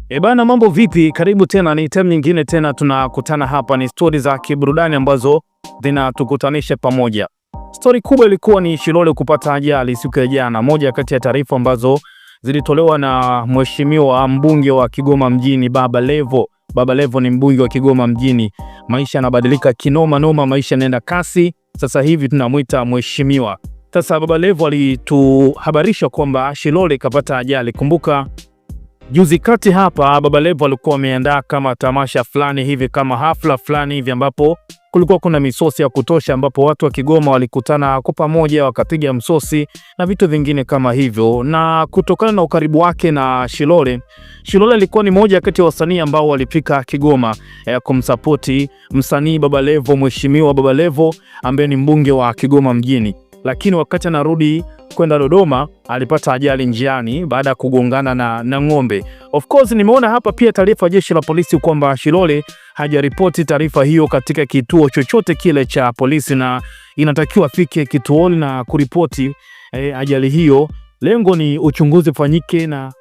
Bana, mambo vipi? Karibu tena, ni time nyingine tena tunakutana hapa. Ni stori za kiburudani ambazo zinatukutanisha pamoja. Stori kubwa ilikuwa ni Shilole kupata ajali siku ya jana. Moja kati ya taarifa ambazo zilitolewa na mheshimiwa mbunge wa Kigoma mjini Baba Levo. Baba Levo ni mbunge wa Kigoma mjini. Maisha yanabadilika kinoma noma, maisha yanaenda kasi. Sasa hivi tunamuita mheshimiwa. Sasa Baba Levo alituhabarisha kwamba Shilole kapata ajali. Kumbuka juzi kati hapa Baba Levo alikuwa ameandaa kama tamasha fulani hivi, kama hafla fulani hivi, ambapo kulikuwa kuna misosi ya kutosha, ambapo watu wa Kigoma walikutana kwa pamoja wakapiga msosi na vitu vingine kama hivyo. Na kutokana na ukaribu wake na Shilole alikuwa ni moja kati ya wasanii ambao walifika Kigoma kumsapoti msanii Baba Levo, mheshimiwa Baba Levo ambaye ni mbunge wa Kigoma mjini. Lakini wakati anarudi kwenda Dodoma alipata ajali njiani baada ya kugongana na ng'ombe. Of course nimeona hapa pia taarifa jeshi la polisi kwamba Shilole hajaripoti taarifa hiyo katika kituo chochote kile cha polisi, na inatakiwa afike kituoni na kuripoti ajali hiyo. Lengo ni uchunguzi fanyike na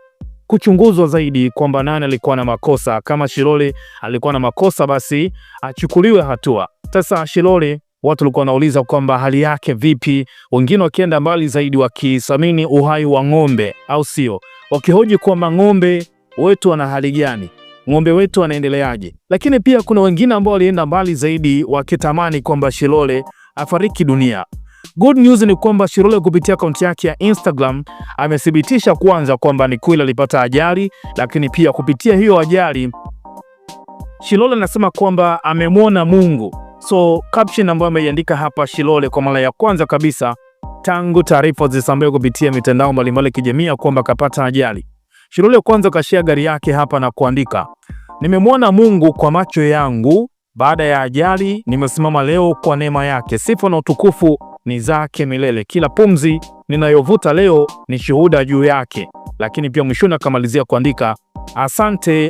kuchunguzwa zaidi kwamba nani alikuwa na makosa. Kama Shilole alikuwa na makosa, basi achukuliwe hatua. Sasa Shilole, watu walikuwa wanauliza kwamba hali yake vipi, wengine wakienda mbali zaidi wakisamini uhai wa ng'ombe, au sio, wakihoji kwamba ng'ombe wetu wana hali gani, ng'ombe wetu wanaendeleaje. Lakini pia kuna wengine ambao walienda mbali zaidi wakitamani kwamba Shilole afariki dunia. Good news ni kwamba Shilole kupitia akaunti yake ya Instagram amethibitisha kwanza kwamba ni kweli alipata ajali, lakini pia kupitia hiyo ajali Shilole anasema kwamba amemwona Mungu. So caption ambayo ameiandika hapa Shilole kwa mara ya kwanza kabisa tangu taarifa zisambae kupitia mitandao mbalimbali kijamii kwamba kapata ajali, Shilole kwanza kashia gari yake hapa na kuandika, nimemwona Mungu kwa macho yangu baada ya ajali, nimesimama leo kwa neema yake, sifa na utukufu ni zake milele, kila pumzi ninayovuta leo ni shuhuda juu yake. Lakini pia mwishoni akamalizia kuandika,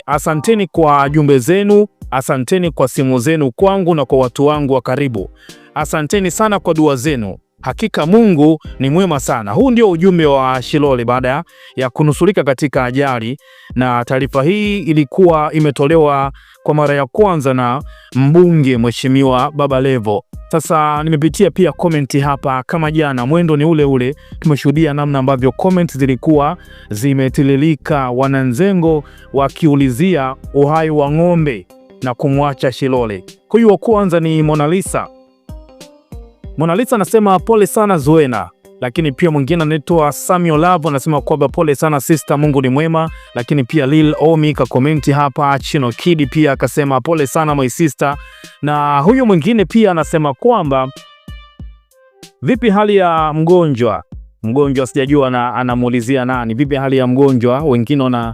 asanteni kwa jumbe zenu, asanteni kwa simu zenu kwangu na kwa watu wangu wa karibu, asanteni sana kwa dua zenu, hakika Mungu ni mwema sana. Huu ndio ujumbe wa Shilole baada ya kunusurika katika ajali, na taarifa hii ilikuwa imetolewa kwa mara ya kwanza na mbunge mheshimiwa Baba Levo. Sasa nimepitia pia comment hapa kama jana, mwendo ni ule ule. Tumeshuhudia namna ambavyo comment zilikuwa zimetililika, wananzengo wakiulizia uhai wa ng'ombe na kumwacha Shilole. Huyu wa kwanza ni Mona Lisa. Mona Lisa anasema pole sana Zuena. Lakini pia mwingine anaitwa Samuel Love anasema kwamba pole sana sister, Mungu ni mwema. Lakini pia Lil Omi ka comment hapa, Chino Kid pia akasema pole sana my sister. Na huyu mwingine pia anasema kwamba vipi hali ya mgonjwa? Mgonjwa sijajua anamuulizia nani, vipi hali ya mgonjwa? Wengine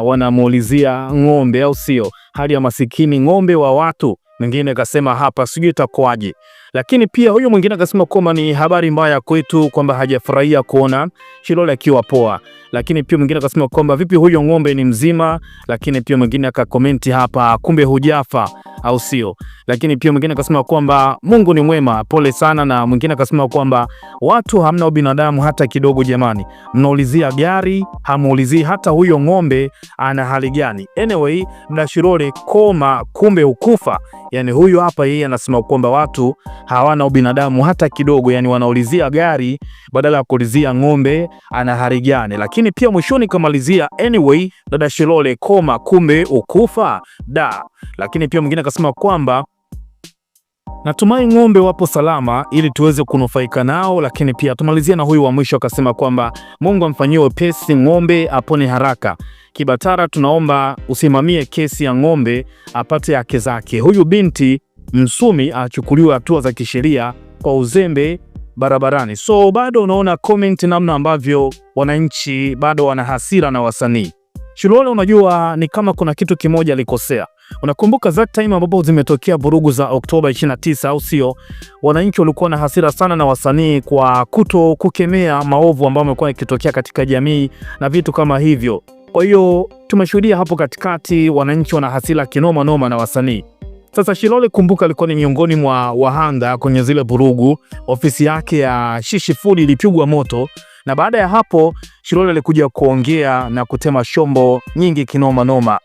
wanamuulizia ng'ombe, au sio, hali ya masikini ng'ombe wa watu. Mwingine akasema hapa sijui itakuaje. Lakini pia huyu mwingine akasema kwamba ni habari mbaya kwetu, kwamba hajafurahia kuona Shilole akiwa poa. Lakini pia mwingine akasema kwamba vipi huyo ng'ombe ni mzima. Lakini pia mwingine akakomenti hapa, kumbe hujafa, au sio. Lakini pia mwingine akasema kwamba Mungu ni mwema, pole sana. Na mwingine akasema kwamba watu hamna ubinadamu hata kidogo jamani, mnaulizia gari, hamuulizii hata huyo ng'ombe ana hali gani. Anyway, na Shilole koma, kumbe ukufa. Yani huyu hapa yeye anasema kwamba watu hawana ubinadamu hata kidogo, yani wanaulizia gari badala ya kuulizia ng'ombe ana hali gani. Lakini pia mwishoni kamalizia, anyway dada Shilole koma, kumbe ukufa da. Lakini pia mwingine akasema kwamba natumai ng'ombe wapo salama ili tuweze kunufaika nao. Lakini pia tumalizia na huyu wa mwisho akasema kwamba Mungu amfanyie wepesi ng'ombe apone haraka. Kibatara tunaomba usimamie kesi ya ng'ombe apate haki zake. Huyu binti Msumi achukuliwa hatua za kisheria kwa uzembe barabarani. So bado unaona comment namna ambavyo wananchi bado wana hasira na wasanii. Shilole unajua ni kama kuna kitu kimoja alikosea. Unakumbuka that time ambapo zimetokea vurugu za Oktoba 29, au sio? Wananchi walikuwa na hasira sana na wasanii kwa kuto kukemea maovu ambayo yamekuwa yakitokea katika jamii na vitu kama hivyo. Kwa hiyo tumeshuhudia hapo katikati wananchi wana hasira kinoma noma na wasanii. Sasa Shilole kumbuka alikuwa ni miongoni mwa wahanga kwenye zile vurugu. Ofisi yake ya Shishi Food ilipigwa moto Na baada ya hapo Shilole alikuja kuongea na kutema shombo nyingi kinoma noma.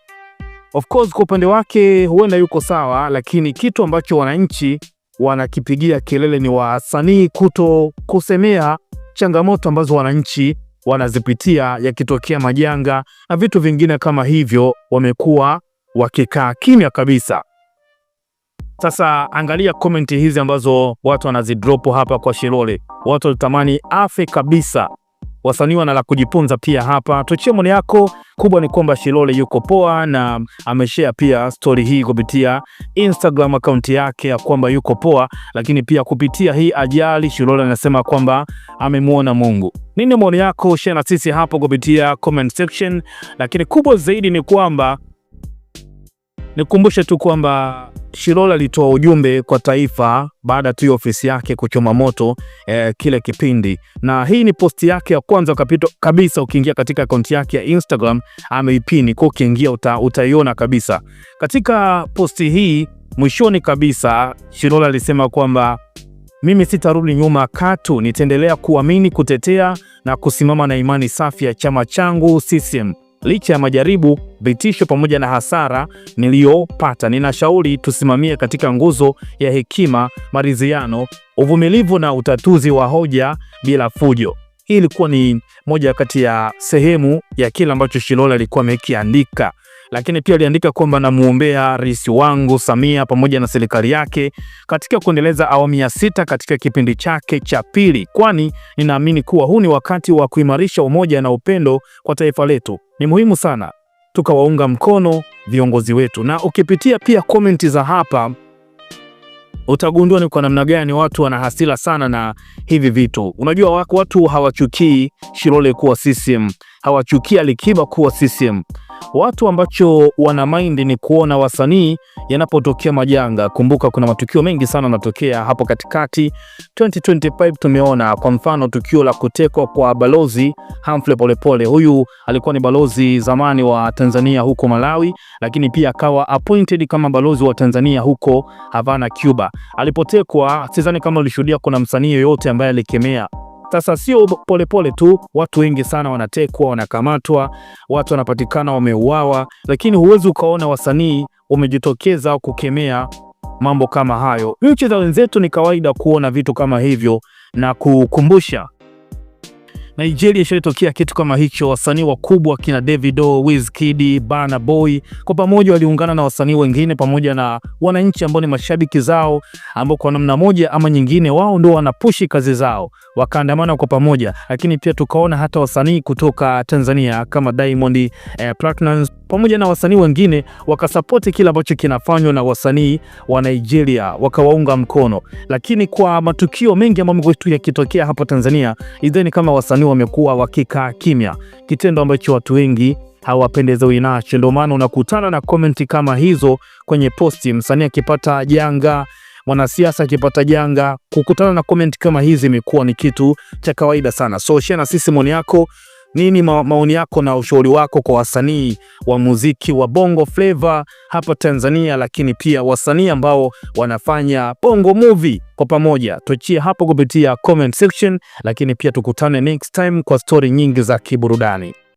Of course kwa upande wake huenda yuko sawa, lakini kitu ambacho wananchi wanakipigia kelele ni wasanii kuto kusemea changamoto ambazo wananchi wanazipitia yakitokea majanga na vitu vingine kama hivyo, wamekuwa wakikaa kimya kabisa. Sasa angalia komenti hizi ambazo watu wanazidrop hapa kwa Shilole. Watu walitamani afe kabisa. Wasanii wana la kujifunza pia hapa. Tuachie maoni yako. Kubwa ni kwamba Shilole yuko poa na ameshare pia story hii kupitia Instagram account yake ya kwamba yuko poa, lakini pia kupitia hii ajali Shilole anasema kwamba amemuona Mungu. Nini maoni yako? Share na sisi hapo kupitia comment section. Lakini kubwa zaidi ni kwamba nikumbushe tu kwamba Shilole alitoa ujumbe kwa taifa baada tu ya ofisi yake kuchoma moto kile kipindi, na hii ni posti yake ya kwanza kabisa. Ukiingia katika akaunti yake ya Instagram ameipini, kwa ukiingia utaiona kabisa. Katika posti hii mwishoni kabisa Shilole alisema kwamba mimi sitarudi nyuma katu, nitaendelea kuamini, kutetea na kusimama na imani safi ya chama changu CCM. Licha ya majaribu, vitisho pamoja na hasara niliyopata, ninashauri tusimamie katika nguzo ya hekima, maridhiano, uvumilivu na utatuzi wa hoja bila fujo. Hii ilikuwa ni moja kati ya sehemu ya kile ambacho Shilole alikuwa amekiandika, lakini pia aliandika kwamba namuombea rais wangu Samia pamoja na serikali yake katika kuendeleza awamu ya 6 katika kipindi chake cha pili, kwani ninaamini kuwa huu ni wakati wa kuimarisha umoja na upendo kwa taifa letu. Ni muhimu sana tukawaunga mkono viongozi wetu. Na ukipitia pia komenti za hapa utagundua ni kwa namna gani watu wana hasira sana na hivi vitu. Unajua watu hawachukii Shilole kuwa CCM, hawachukii Alikiba kuwa CCM. Watu ambacho wana mind ni kuona wasanii yanapotokea majanga. Kumbuka kuna matukio mengi sana yanatokea hapo katikati. 2025 tumeona kwa mfano tukio la kutekwa kwa balozi Humphrey Polepole. Huyu alikuwa ni balozi zamani wa Tanzania huko Malawi, lakini pia akawa appointed kama balozi wa Tanzania huko Havana, Cuba. Alipotekwa sidhani kama ulishuhudia kuna msanii yoyote ambaye alikemea. Sasa sio Polepole tu, watu wengi sana wanatekwa, wanakamatwa, watu wanapatikana wameuawa, lakini huwezi ukaona wasanii umejitokeza kukemea mambo kama hayo. Nchi za wenzetu ni kawaida kuona vitu kama hivyo na kukumbusha. Nigeria ishatokea kitu kama hicho. Wasanii wakubwa kina Davido, Wizkid, Burna Boy kwa pamoja waliungana na wasanii wengine pamoja na wananchi ambao ni mashabiki zao, ambao kwa namna moja ama nyingine wao ndio wanapushi kazi zao, wakaandamana kwa pamoja. Lakini pia tukaona hata wasanii kutoka Tanzania kama Diamond Platnumz pamoja na wasanii wengine wakasapoti kila ambacho kinafanywa na wasanii wa Nigeria, wakawaunga mkono. Lakini kwa matukio mengi ambayo yamekuwa yakitokea hapa Tanzania, idhani kama wasanii wamekuwa wakikaa kimya, kitendo ambacho watu wengi hawapendezewi nacho. Ndio maana unakutana na komenti kama hizo kwenye posti. Msanii akipata janga, mwanasiasa akipata janga, kukutana na komenti kama hizi imekuwa ni kitu cha kawaida sana. So share na sisi maoni yako. Nini maoni yako na ushauri wako kwa wasanii wa muziki wa Bongo Flava hapa Tanzania, lakini pia wasanii ambao wanafanya Bongo Movie kwa pamoja? Tuachie hapo kupitia comment section, lakini pia tukutane next time kwa story nyingi za kiburudani.